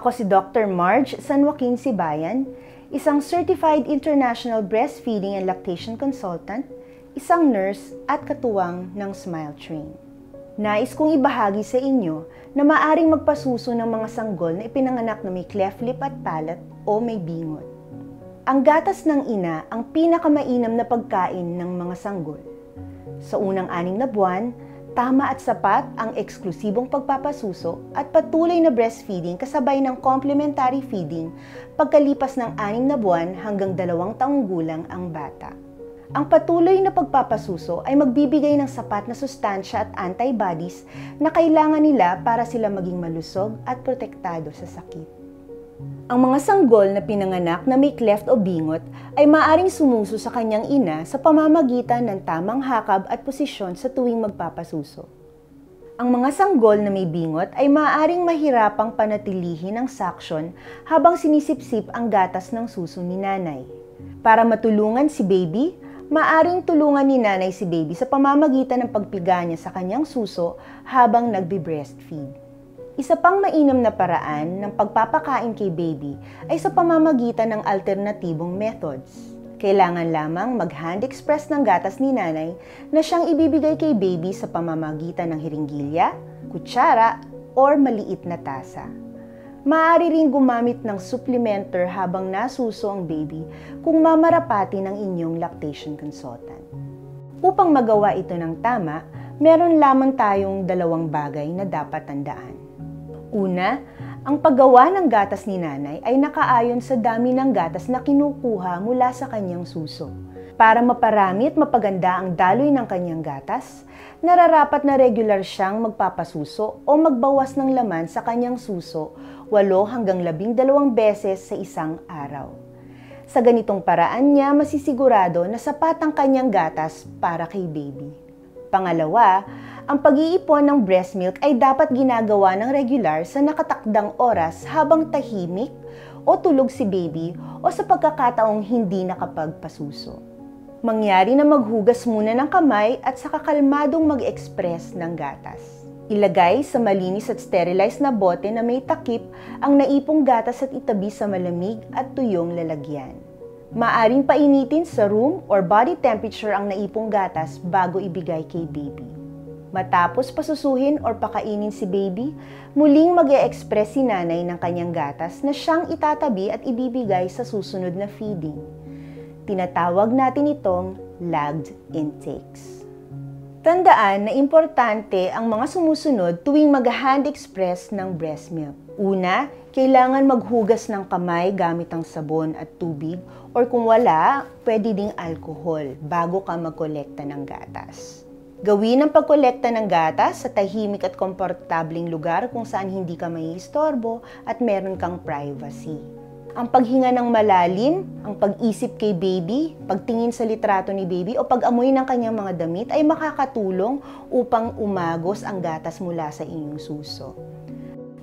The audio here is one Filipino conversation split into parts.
Ako si Dr. Marge San Joaquin Sibayan, isang Certified International Breastfeeding and Lactation Consultant, isang nurse at katuwang ng Smile Train. Nais kong ibahagi sa inyo na maaring magpasuso ng mga sanggol na ipinanganak na may cleft lip at palate o may bingot. Ang gatas ng ina ang pinakamainam na pagkain ng mga sanggol. Sa unang 6 na buwan, tama at sapat ang eksklusibong pagpapasuso at patuloy na breastfeeding kasabay ng complementary feeding pagkalipas ng 6 na buwan hanggang 2 taong gulang ang bata. Ang patuloy na pagpapasuso ay magbibigay ng sapat na sustansya at antibodies na kailangan nila para sila maging malusog at protektado sa sakit. Ang mga sanggol na pinanganak na may cleft o bingot ay maaaring sumuso sa kanyang ina sa pamamagitan ng tamang hakab at posisyon sa tuwing magpapasuso. Ang mga sanggol na may bingot ay maaaring mahirapang panatilihin ang suction habang sinisipsip ang gatas ng suso ni nanay. Para matulungan si baby, maaaring tulungan ni nanay si baby sa pamamagitan ng pagpiga niya sa kanyang suso habang nagbe-breastfeed. Isa pang mainam na paraan ng pagpapakain kay baby ay sa pamamagitan ng alternatibong methods. Kailangan lamang mag-hand express ng gatas ni nanay na siyang ibibigay kay baby sa pamamagitan ng hiringgilya, kutsara, or maliit na tasa. Maaari ring gumamit ng supplementer habang nasuso ang baby kung mamarapati ng inyong lactation consultant. Upang magawa ito ng tama, meron lamang tayong 2 bagay na dapat tandaan. Una, ang paggawa ng gatas ni nanay ay nakaayon sa dami ng gatas na kinukuha mula sa kanyang suso. Para maparami at mapaganda ang daloy ng kanyang gatas, nararapat na regular siyang magpapasuso o magbawas ng laman sa kanyang suso 8 hanggang 12 beses sa isang araw. Sa ganitong paraan niya masisigurado na sapat ang kanyang gatas para kay baby. Pangalawa, ang pag-iipon ng breast milk ay dapat ginagawa ng regular sa nakatakdang oras habang tahimik o tulog si baby o sa pagkakataong hindi nakapagpasuso. Mangyari na maghugas muna ng kamay at saka kalmadong mag-express ng gatas. Ilagay sa malinis at sterilized na bote na may takip ang naipong gatas at itabi sa malamig at tuyong lalagyan. Maaring painitin sa room or body temperature ang naipong gatas bago ibigay kay baby. Matapos pasusuhin or pakainin si baby, muling mag-e-express si nanay ng kanyang gatas na siyang itatabi at ibibigay sa susunod na feeding. Tinatawag natin itong lagged intakes. Tandaan na importante ang mga sumusunod tuwing mag-hand express ng breast milk. Una, kailangan maghugas ng kamay gamit ang sabon at tubig or kung wala, pwede ding alcohol bago ka magkolekta ng gatas. Gawin ang pagkolekta ng gatas sa tahimik at komportableng lugar kung saan hindi ka maiistorbo at meron kang privacy. Ang paghinga ng malalim, ang pag-isip kay baby, pagtingin sa litrato ni baby o pag-amoy ng kanyang mga damit ay makakatulong upang umagos ang gatas mula sa inyong suso.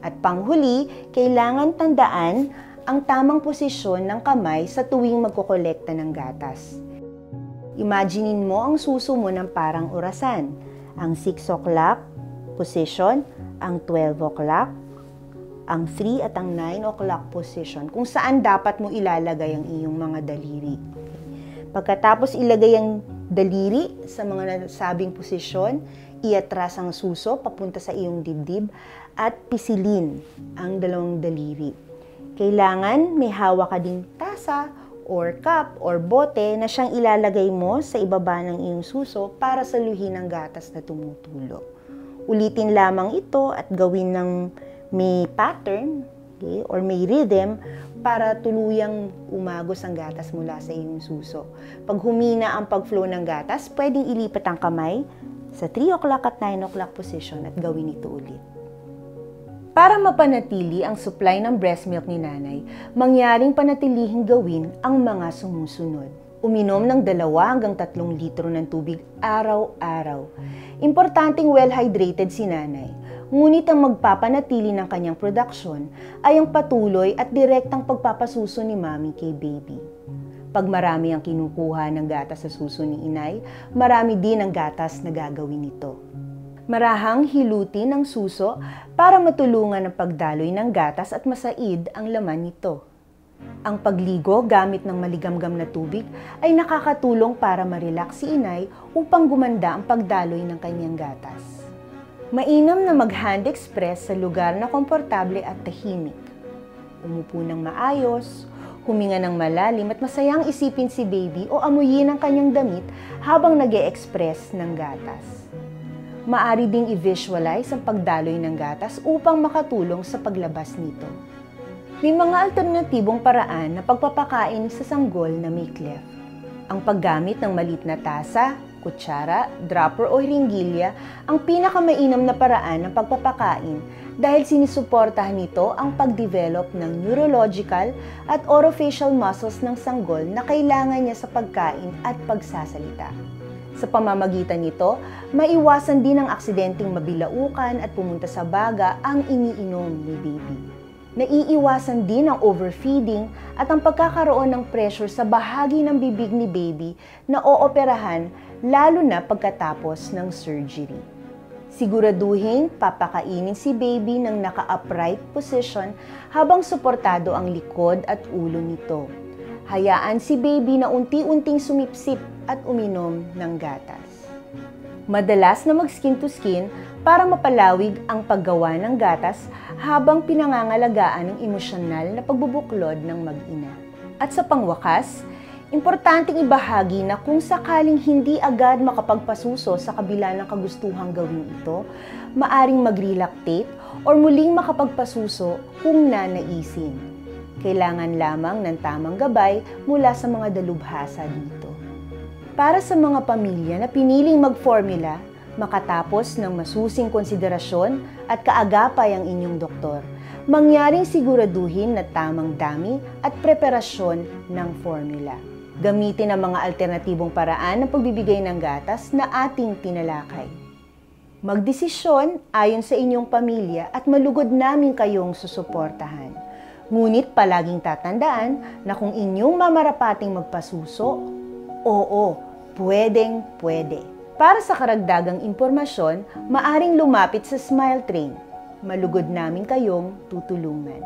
At panghuli, kailangan tandaan ang tamang posisyon ng kamay sa tuwing magkokolekta ng gatas. Imaginin mo ang suso mo ng parang orasan. Ang 6 o'clock position, ang 12 o'clock, ang 3 at ang 9 o'clock position, kung saan dapat mo ilalagay ang iyong mga daliri. Pagkatapos ilagay ang daliri sa mga nasabing posisyon, iatras ang suso papunta sa iyong dibdib at pisilin ang 2 daliri. Kailangan may hawak ka ding tasa or cup or bote na siyang ilalagay mo sa ibaba ng iyong suso para saluhin ang gatas na tumutulo. Ulitin lamang ito at gawin ng may pattern, okay, or may rhythm para tuluyang umagos ang gatas mula sa iyong suso. Pag humina ang pag-flow ng gatas, pwedeng ilipat ang kamay sa 3 o'clock at 9 o'clock position at gawin ito ulit. Para mapanatili ang supply ng breast milk ni nanay, mangyaring panatilihing gawin ang mga sumusunod. Uminom ng 2 hanggang 3 litro ng tubig araw-araw. Importanteng well-hydrated si nanay. Ngunit ang magpapanatili ng kanyang produksyon ay ang patuloy at direktang pagpapasuso ni mami kay baby. Pag marami ang kinukuha ng gatas sa suso ni inay, marami din ang gatas na gagawin nito. Marahang hilutin ng suso para matulungan ang pagdaloy ng gatas at masaid ang laman nito. Ang pagligo gamit ng maligamgam na tubig ay nakakatulong para ma-relax si inay upang gumanda ang pagdaloy ng kanyang gatas. Mainam na mag-hand express sa lugar na komportable at tahimik. Umupo ng maayos, huminga ng malalim at masayang isipin si baby o amuyin ang kanyang damit habang nag-e-express ng gatas. Maari ding i-visualize ang pagdaloy ng gatas upang makatulong sa paglabas nito. May mga alternatibong paraan na pagpapakain sa sanggol na may cleft. Ang paggamit ng maliit na tasa, kutsara, dropper o hiringgilya ang pinakamainam na paraan ng pagpapakain dahil sinisuportahan nito ang pagdevelop ng neurological at orofacial muscles ng sanggol na kailangan niya sa pagkain at pagsasalita. Sa pamamagitan nito, maiwasan din ang aksidenteng mabilaukan at pumunta sa baga ang iniinom ni baby. Naiiwasan din ang overfeeding at ang pagkakaroon ng pressure sa bahagi ng bibig ni baby na ooperahan lalo na pagkatapos ng surgery. Siguraduhin papakainin si baby ng naka-upright position habang suportado ang likod at ulo nito. Hayaan si baby na unti-unting sumipsip at uminom ng gatas. Madalas na mag-skin to skin para mapalawig ang paggawa ng gatas habang pinangangalagaan ng emosyonal na pagbubuklod ng mag-ina. At sa pangwakas, importanteng ibahagi na kung sakaling hindi agad makapagpasuso sa kabila ng kagustuhang gawin ito, maaring mag-relactate or muling makapagpasuso kung nanaisin. Kailangan lamang ng tamang gabay mula sa mga dalubhasa dito. Para sa mga pamilya na piniling mag-formula, makatapos ng masusing konsiderasyon at kaagapay ang inyong doktor, mangyaring siguraduhin na tamang dami at preparasyon ng formula. Gamitin ang mga alternatibong paraan ng pagbibigay ng gatas na ating tinalakay. Magdesisyon ayon sa inyong pamilya at malugod namin kayong susuportahan. Ngunit palaging tatandaan na kung inyong mamarapating magpasuso, oo, pwedeng-pwede. Para sa karagdagang impormasyon, maaring lumapit sa Smile Train. Malugod namin kayong tutulungan.